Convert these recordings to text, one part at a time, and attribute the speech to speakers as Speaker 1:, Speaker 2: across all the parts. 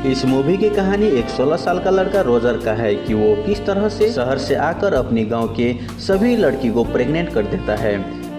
Speaker 1: इस मूवी की कहानी एक 16 साल का लड़का रोजर का है कि वो किस तरह से शहर से आकर अपने गांव के सभी लड़की को प्रेग्नेंट कर देता है,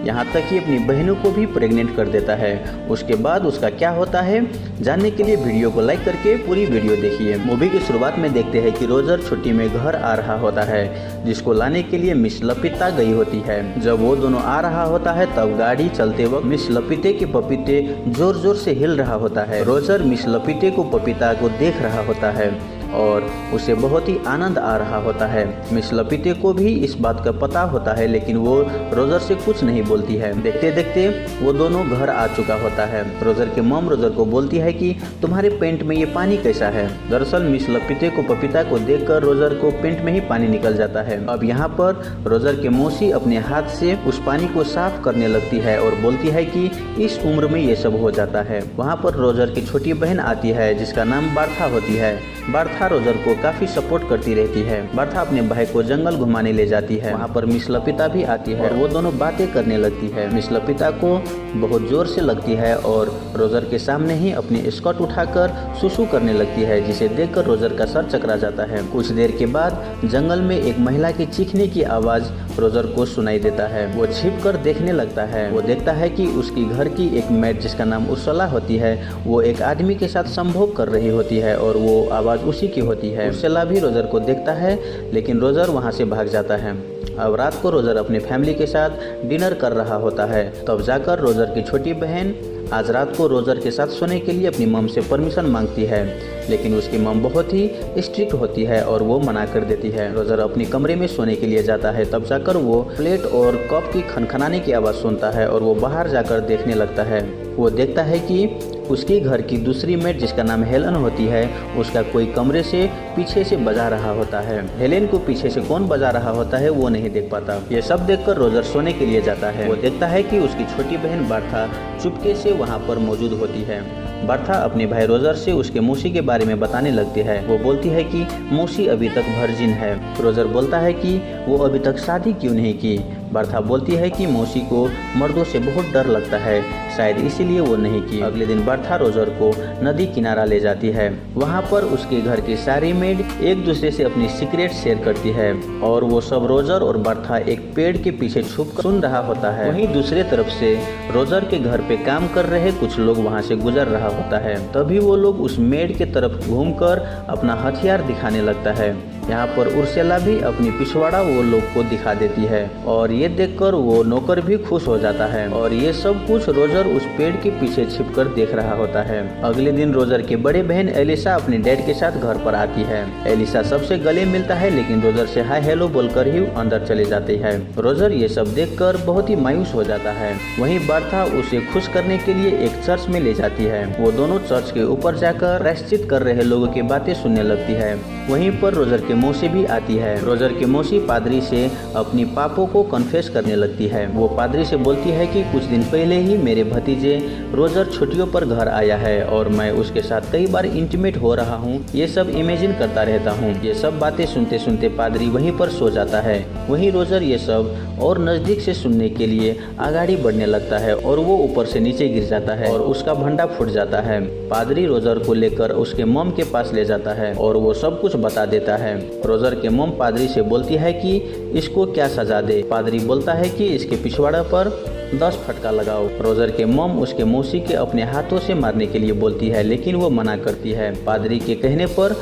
Speaker 1: यहाँ तक कि अपनी बहनों को भी प्रेग्नेंट कर देता है। उसके बाद उसका क्या होता है जानने के लिए वीडियो को लाइक करके पूरी वीडियो देखिए। मूवी की शुरुआत में देखते हैं कि रोजर छुट्टी में घर आ रहा होता है, जिसको लाने के लिए मिस लपिता गई होती है। जब वो दोनों आ रहा होता है तब गाड़ी चलते वक्त मिस लपिते के पपीते जोर जोर से हिल रहा होता है। रोजर मिस लपिते को पपीता को देख रहा होता है और उसे बहुत ही आनंद आ रहा होता है। मिस लपिते को भी इस बात का पता होता है, लेकिन वो रोजर से कुछ नहीं बोलती है। देखते देखते वो दोनों घर आ चुका होता है। रोजर के मॉम रोजर को बोलती है कि तुम्हारे पेंट में ये पानी कैसा है। दरअसल मिस लपिते को पपीता को देखकर रोजर को पेंट में ही पानी निकल जाता है। अब यहाँ पर रोजर के मौसी अपने हाथ से उस पानी को साफ करने लगती है और बोलती है कि इस उम्र में ये सब हो जाता है। वहाँ पर रोजर की छोटी बहन आती है जिसका नाम बार्था होती है। बार्था रोजर को काफी सपोर्ट करती रहती है। बार्था अपने भाई को जंगल घुमाने ले जाती है। वहाँ पर मिस लपिता भी आती है और वो दोनों बातें करने लगती है। मिस लपिता को बहुत जोर से लगती है और रोजर के सामने ही अपनी स्कर्ट उठाकर सुसु करने लगती है, जिसे देखकर रोजर का सर चकरा जाता है। कुछ देर के बाद जंगल में एक महिला की चीखने की आवाज रोजर को सुनाई देता है। वो छिप कर देखने लगता है। वो देखता है कि उसकी घर की एक मेड जिसका नाम उर्सुला होती है, वो एक आदमी के साथ संभोग कर रही होती है और वो आवाज उसी की होती है। उर्सुला भी रोजर को देखता है, लेकिन रोजर वहाँ से भाग जाता है। अब रात को रोजर अपने फैमिली के साथ डिनर कर रहा होता है। तब जाकर रोजर की छोटी बहन आज रात को रोजर के साथ सोने के लिए अपनी मम से परमिशन मांगती है, लेकिन उसकी मम बहुत ही स्ट्रिक्ट होती है और वो मना कर देती है। रोजर अपने कमरे में सोने के लिए जाता है। तब जाकर वो प्लेट और कप की खनखनाने की आवाज़ सुनता है और वो बाहर जाकर देखने लगता है। वो देखता है कि उसकी घर की दूसरी मेड जिसका नाम हेलन होती है, उसका कोई कमरे से पीछे से बजा रहा होता है। हेलेन को पीछे से कौन बजा रहा होता है वो नहीं देख पाता। ये सब देखकर रोजर सोने के लिए जाता है। वो देखता है कि उसकी छोटी बहन बार्था चुपके से वहाँ पर मौजूद होती है। बार्था अपने भाई रोजर से उसके मौसी के बारे में बताने लगती है। वो बोलती है कि मौसी अभी तक वर्जिन है। रोजर बोलता है कि वो अभी तक शादी क्यों नहीं की। बार्था बोलती है कि मौसी को मर्दों से बहुत डर लगता है, शायद इसीलिए वो नहीं की। अगले दिन बार्था रोजर को नदी किनारा ले जाती है। वहाँ पर उसके घर की सारी मेड एक दूसरे से अपनी सीक्रेट शेयर करती है और वो सब रोजर और बार्था एक पेड़ के पीछे छुप कर सुन रहा होता है। वहीं दूसरे तरफ से रोजर के घर पे काम कर रहे कुछ लोग वहाँ से गुजर रहा होता है। तभी वो लोग उस मेड के तरफ घूमकर अपना हथियार दिखाने लगता है। यहाँ पर उर्सुला भी अपनी पिछवाड़ा वो लोग को दिखा देती है और ये देखकर वो नौकर भी खुश हो जाता है। और ये सब कुछ रोजर उस पेड़ के पीछे छिपकर देख रहा होता है। अगले दिन रोजर के बड़े बहन एलिसा अपने डैड के साथ घर पर आती है। एलिसा सबसे गले मिलता है, लेकिन रोजर से हाय हेलो बोलकर ही अंदर चले जाते हैं। रोजर ये सब देखकर बहुत ही मायूस हो जाता है। वहीं बार्था उसे खुश करने के लिए एक चर्च में ले जाती है। वो दोनों चर्च के ऊपर जाकर प्रायश्चित कर रहे लोगों की बातें सुनने लगती है। वहीं पर रोजर के मौसी भी आती है। रोजर की मौसी पादरी से अपनी पापों को कन्फेस करने लगती है। वो पादरी से बोलती है कि कुछ दिन पहले ही मेरे भतीजे रोजर छुट्टियों पर घर आया है और मैं उसके साथ कई बार इंटीमेट हो रहा हूँ। ये सब इमेजिन करता रहता हूँ। ये सब बातें सुनते सुनते पादरी वहीं पर सो जाता है। वहीं रोजर ये सब और नजदीक से सुनने के लिए आगाड़ी बढ़ने लगता है और वो ऊपर से नीचे गिर जाता है और उसका भंडा फूट जाता है। पादरी रोजर को लेकर उसके मॉम के पास ले जाता है और वो सब कुछ बता देता है। रोजर के मॉम पादरी से बोलती है कि इसको क्या सजा दे। पादरी बोलता है कि इसके पिछवाड़े पर 10 फटका लगाओ। रोजर के मॉम उसके मौसी के अपने हाथों से मारने के लिए बोलती है, लेकिन वो मना करती है। पादरी के कहने पर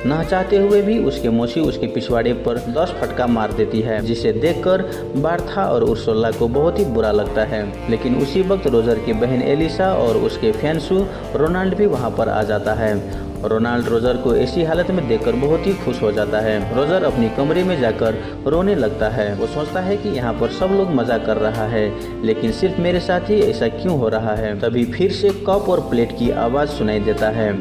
Speaker 1: न चाहते हुए भी उसके मौसी उसके पिछवाड़े पर 10 फटका मार देती है, जिसे देखकर बार्था और उर्सुला को बहुत ही बुरा लगता है। लेकिन उसी वक्त रोजर की बहन एलिसा और उसके फैंसू रोनाल्ड भी वहाँ पर आ जाता है। रोनाल्ड रोजर को ऐसी हालत में देखकर बहुत ही खुश हो जाता है। रोजर अपनी कमरे में जाकर रोने लगता है। वो सोचता है कि यहाँ पर सब लोग मजा कर रहा है, लेकिन सिर्फ मेरे साथ ही ऐसा क्यों हो रहा है। तभी फिर से कप और प्लेट की आवाज़ सुनाई देता है।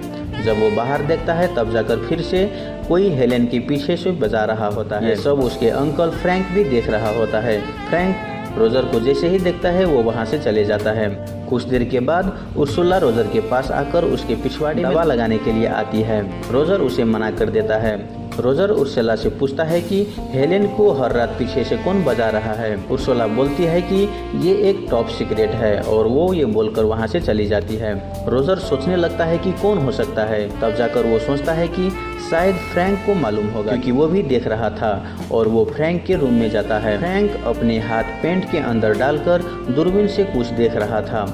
Speaker 1: जब वो बाहर देखता है तब जाकर फिर से कोई हेलेन के पीछे से बजा रहा होता है। ये सब उसके अंकल फ्रैंक भी देख रहा होता है। फ्रैंक रोजर को जैसे ही देखता है वो वहाँ से चले जाता है। कुछ देर के बाद उर्सुला रोजर के पास आकर उसके पिछवाड़े में दवा लगाने के लिए आती है। रोजर उसे मना कर देता है। रोजर उर्सुला से पूछता है कि हेलेन को हर रात पीछे से कौन बजा रहा है। उर्सुला बोलती है कि ये एक टॉप सीक्रेट है और वो ये बोलकर वहाँ से चली जाती है। रोजर सोचने लगता है कि कौन हो सकता है। तब जाकर वो सोचता है कि शायद फ्रैंक को मालूम होगा, क्योंकि वो भी देख रहा था और वो फ्रैंक के रूम में जाता है। फ्रैंक अपने हाथ पैंट के अंदर डालकर दूरबीन से कुछ देख रहा था।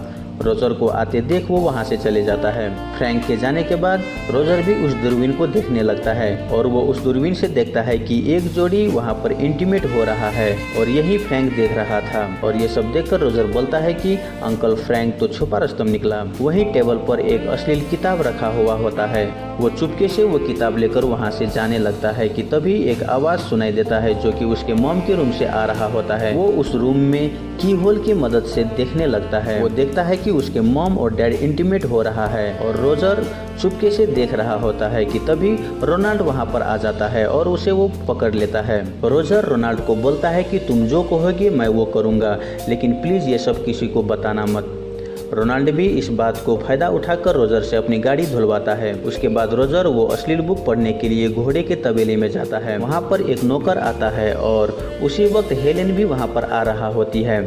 Speaker 1: रोजर को आते देख वो वहाँ से चले जाता है। फ्रैंक के जाने के बाद रोजर भी उस दूरबीन को देखने लगता है और वो उस दूरबीन से देखता है कि एक जोड़ी वहाँ पर इंटीमेट हो रहा है और यही फ्रैंक देख रहा था। और ये सब देखकर रोजर बोलता है कि अंकल फ्रैंक तो छुपा रुस्तम निकला। वहीं टेबल पर एक अश्लील किताब रखा हुआ होता है। वो चुपके से वो किताब लेकर वहाँ से जाने लगता है कि तभी एक आवाज सुनाई देता है जो कि उसके मॉम के रूम से आ रहा होता है। वो उस रूम में की होल की मदद से देखने लगता है। वो देखता है कि उसके मॉम और डैड इंटीमेट हो रहा है और रोजर चुपके से देख रहा होता है कि तभी रोनाल्ड वहाँ पर आ जाता है और उसे वो पकड़ लेता है। रोजर रोनाल्ड को बोलता है कि तुम जो कहोगे मैं वो करूँगा, लेकिन प्लीज ये सब किसी को बताना मत। रोनाल्ड भी इस बात को फायदा उठाकर रोजर से अपनी गाड़ी धुलवाता है। उसके बाद रोजर वो अश्लील बुक पढ़ने के लिए घोड़े के तबेले में जाता है। वहाँ पर एक नौकर आता है और उसी वक्त हेलेन भी वहाँ पर आ रहा होती है।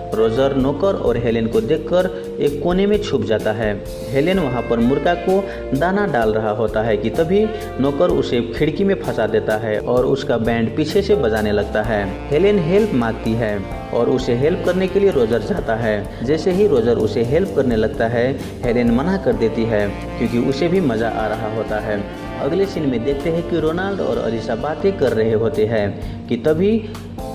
Speaker 1: रोजर नौकर और हेलेन को देखकर एक कोने में छुप जाता है। हेलेन वहाँ पर मुर्गा को दाना डाल रहा होता है कि तभी नौकर उसे खिड़की में फंसा देता है और उसका बैंड पीछे से बजाने लगता है। हेलेन हेल्प मांगती है और उसे हेल्प करने के लिए रोजर जाता है। जैसे ही रोजर उसे हेल्प करने लगता है, हेलेन मना कर देती है क्योंकि उसे भी मज़ा आ रहा होता है। अगले सीन में देखते हैं कि रोनाल्ड और अलीसा बातें कर रहे होते हैं कि तभी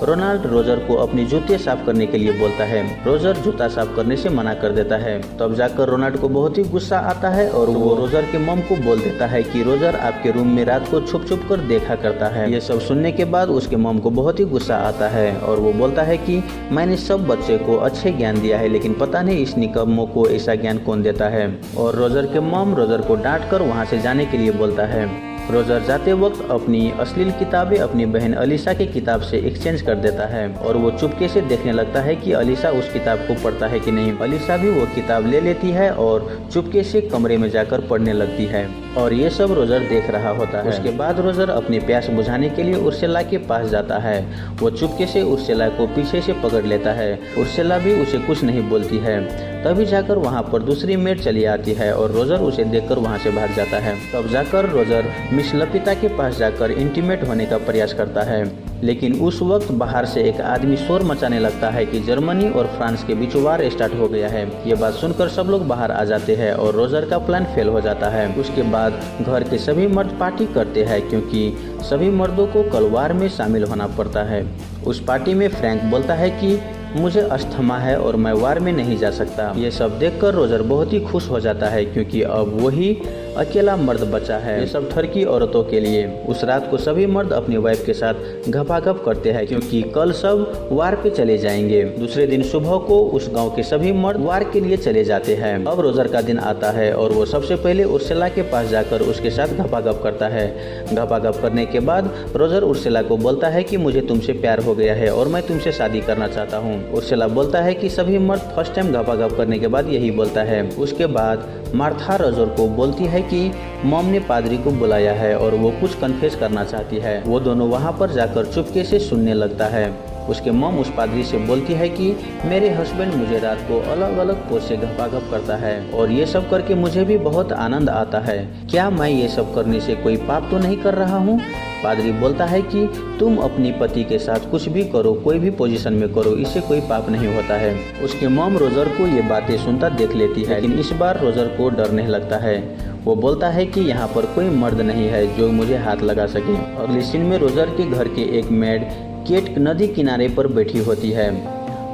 Speaker 1: रोनाल्ड रोजर को अपने जूते साफ करने के लिए बोलता है। रोजर जूता साफ करने से मना कर देता है। तब जाकर रोनाल्ड को बहुत ही गुस्सा आता है और वो रोजर के मॉम को बोल देता है कि रोजर आपके रूम में रात को छुप छुप कर देखा करता है। ये सब सुनने के बाद उसके मॉम को बहुत ही गुस्सा आता है और वो बोलता है कि मैंने सब बच्चे को अच्छे ज्ञान दिया है, लेकिन पता नहीं इस निकम्मों को ऐसा ज्ञान कौन देता है। और रोजर के मॉम रोजर को डांट कर वहाँ से जाने के लिए बोलता है। रोजर जाते वक्त अपनी अश्लील किताबें अपनी बहन अलीसा की किताब से एक्सचेंज कर देता है और वो चुपके से देखने लगता है कि अलीसा उस किताब को पढ़ता है कि नहीं। अलीसा भी वो किताब ले लेती है और चुपके से कमरे में जाकर पढ़ने लगती है और ये सब रोजर देख रहा होता है। उसके बाद रोजर अपनी प्यास बुझाने के लिए उर्सुला के पास जाता है। वो चुपके से उर्सुला को पीछे से पकड़ लेता है। उर्सुला भी उसे कुछ नहीं बोलती है। तभी जाकर वहाँ पर दूसरी मेड चली आती है और रोजर उसे देखकर वहाँ से भाग जाता है। तब जाकर रोजर मिस लपिता के पास जाकर इंटीमेट होने का प्रयास करता है, लेकिन उस वक्त बाहर से एक आदमी शोर मचाने लगता है कि जर्मनी और फ्रांस के बीच वार स्टार्ट हो गया है। ये बात सुनकर सब लोग बाहर आ जाते हैं और रोजर का प्लान फेल हो जाता है। उसके बाद घर के सभी मर्द पार्टी करते हैं क्योंकि सभी मर्दों को कल वार में शामिल होना पड़ता है। उस पार्टी में फ्रैंक बोलता है कि मुझे अस्थमा है और मैं वार में नहीं जा सकता। ये सब देखकर रोजर बहुत ही खुश हो जाता है क्योंकि अब वही अकेला मर्द बचा है। ये सब ठरकी औरतों के लिए। उस रात को सभी मर्द अपनी वाइफ के साथ घपाघप करते हैं क्योंकि कल सब वार पे चले जाएंगे। दूसरे दिन सुबह को उस गांव के सभी मर्द वार के लिए चले जाते हैं। अब रोजर का दिन आता है और वो सबसे पहले उर्सुला के पास जाकर उसके साथ घपाघप करता है। घपाघप करने के बाद रोजर उर्सुला को बोलता है कि मुझे तुमसे प्यार हो गया है और मैं तुमसे शादी करना चाहता हूँ। उर्सुला बोलता है कि सभी मर्द फर्स्ट टाइम घपाघप करने के बाद यही बोलता है। उसके बाद मार्था रोजर को बोलती है कि मॉम ने पादरी को बुलाया है और वो कुछ कन्फेस करना चाहती है। वो दोनों वहाँ पर जाकर चुपके से सुनने लगता है। उसके मॉम उस पादरी से बोलती है कि मेरे हस्बैंड मुझे रात को अलग अलग पोज से घपाघप करता है और ये सब करके मुझे भी बहुत आनंद आता है। क्या मैं ये सब करने से कोई पाप तो नहीं कर रहा हूँ? पादरी बोलता है कि तुम अपनी पति के साथ कुछ भी करो, कोई भी पोजीशन में करो, इससे कोई पाप नहीं होता है। उसके मॉम रोजर को ये बातें सुनता देख लेती है, लेकिन इस बार रोजर को डर नहीं लगता है। वो बोलता है कि यहाँ पर कोई मर्द नहीं है जो मुझे हाथ लगा सके। अगले सीन में रोजर के घर के एक मेड केट नदी किनारे पर बैठी होती है।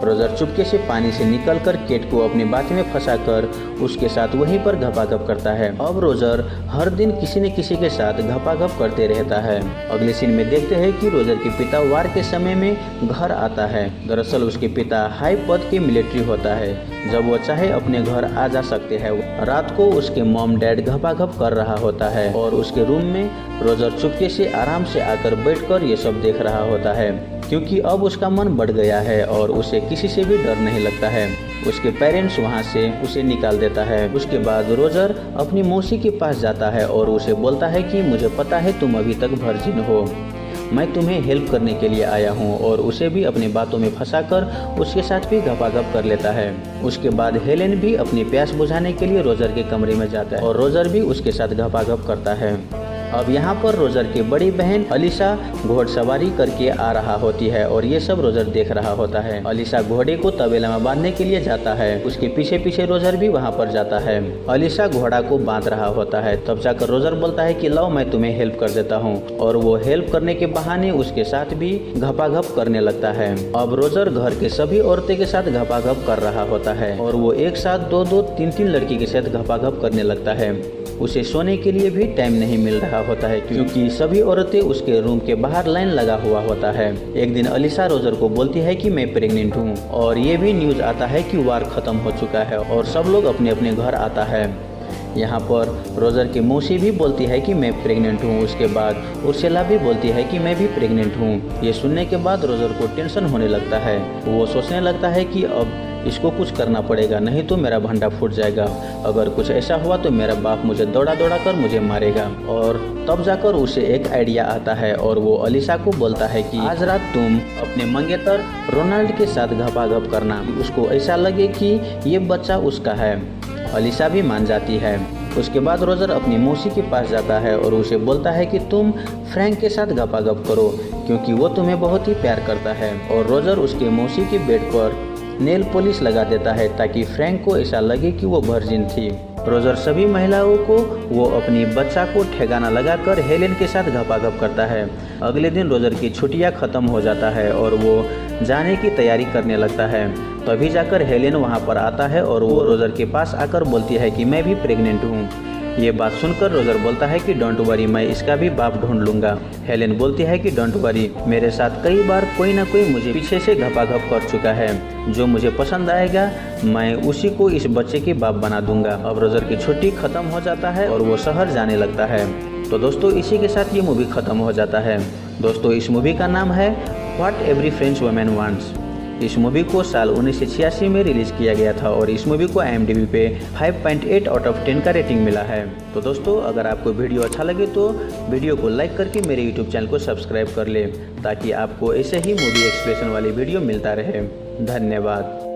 Speaker 1: रोजर चुपके से पानी से निकलकर केट को अपनी बात में फंसाकर उसके साथ वहीं पर घपाघप करता है। अब रोजर हर दिन किसी न किसी के साथ घपाघप करते रहता है। अगले सीन में देखते हैं कि रोजर के पिता वार के समय में घर आता है। दरअसल उसके पिता हाई पद के मिलिट्री होता है। जब वो चाहे अपने घर आ जा सकते हैं। रात को उसके मॉम डैड घपाघप कर रहा होता है और उसके रूम में रोजर चुपके से आराम से आकर बैठकर ये सब देख रहा होता है। क्योंकि अब उसका मन बढ़ गया है और उसे किसी से भी डर नहीं लगता है। उसके पेरेंट्स वहाँ से उसे निकाल देता है। उसके बाद रोजर अपनी मौसी के पास जाता है और उसे बोलता है कि मुझे पता है तुम अभी तक वर्जिन हो, मैं तुम्हें हेल्प करने के लिए आया हूँ, और उसे भी अपनी बातों में फंसाकर उसके साथ भी घपाघप कर लेता है। उसके बाद हेलेन भी अपनी प्यास बुझाने के लिए रोजर के कमरे में जाता है और रोजर भी उसके साथ घपाघप करता है। अब यहाँ पर रोजर की बड़ी बहन अलीशा घोड़सवारी करके आ रहा होती है और ये सब रोजर देख रहा होता है। अलीशा घोड़े को तबेला में बांधने के लिए जाता है। उसके पीछे पीछे रोजर भी वहाँ पर जाता है। अलीशा घोड़ा को बांध रहा होता है। तब जाकर रोजर बोलता है कि लाओ मैं तुम्हें हेल्प कर देता हूँ, और वो हेल्प करने के बहाने उसके साथ भी घपाघप करने लगता है। अब रोजर घर के सभी औरतें के साथ घपाघप कर रहा होता है और वो एक साथ दो तीन लड़की के साथ घपाघप करने लगता है। उसे सोने के लिए भी टाइम नहीं मिल रहा होता है क्योंकि सभी औरतें उसके रूम के बाहर लाइन लगा हुआ होता है। एक दिन अलीशा रोजर को बोलती है कि मैं प्रेग्नेंट हूँ, और ये भी न्यूज आता है कि वार खत्म हो चुका है और सब लोग अपने अपने घर आता है। यहाँ पर रोजर की मौसी भी बोलती है कि मैं प्रेग्नेंट हूँ। उसके बाद उर्सेला भी बोलती है कि मैं भी प्रेग्नेंट हूँ। ये सुनने के बाद रोजर को टेंशन होने लगता है। वो सोचने लगता है कि अब इसको कुछ करना पड़ेगा, नहीं तो मेरा भंडा फूट जाएगा। अगर कुछ ऐसा हुआ तो मेरा बाप मुझे दौड़ा कर मुझे मारेगा। और तब जाकर उसे एक आइडिया आता है और वो अलीशा को बोलता है कि आज रात तुम अपने मंगेतर रोनाल्ड के साथ घपाघप करना, उसको ऐसा लगे कि ये बच्चा उसका है। अलीशा भी मान जाती है। उसके बाद रोजर अपनी मौसी के पास जाता है और उसे बोलता है कि तुम फ्रैंक के साथ घपाघप करो क्योंकि वो तुम्हें बहुत ही प्यार करता है। और रोजर उसके मौसी के बेड पर नेल पॉलिश लगा देता है ताकि फ्रैंक को ऐसा लगे कि वो वर्जिन थी। रोजर सभी महिलाओं को वो अपनी बच्चा को ठेगाना लगाकर हेलेन के साथ घपाघप करता है। अगले दिन रोजर की छुट्टियां खत्म हो जाता है और वो जाने की तैयारी करने लगता है। तभी जाकर हेलेन वहाँ पर आता है और वो रोजर के पास आकर बोलती है कि मैं भी प्रेग्नेंट हूँ। ये बात सुनकर रोजर बोलता है कि डोंट वरी, मैं इसका भी बाप ढूंढ लूंगा। हेलेन बोलती है कि डोंट वरी, मेरे साथ कई बार कोई ना कोई मुझे पीछे से घपाघप कर चुका है, जो मुझे पसंद आएगा मैं उसी को इस बच्चे के बाप बना दूंगा। अब रोजर की छुट्टी खत्म हो जाता है और वो शहर जाने लगता है। तो दोस्तों इसी के साथ ये मूवी खत्म हो जाता है। दोस्तों इस मूवी का नाम है what every French woman wants. इस मूवी को साल 1986 में रिलीज किया गया था और इस मूवी को IMDb पे 5.8 आउट ऑफ 10 का रेटिंग मिला है। तो दोस्तों अगर आपको वीडियो अच्छा लगे तो वीडियो को लाइक करके मेरे YouTube चैनल को सब्सक्राइब कर ले ताकि आपको ऐसे ही मूवी एक्सप्लेनेशन वाली वीडियो मिलता रहे। धन्यवाद।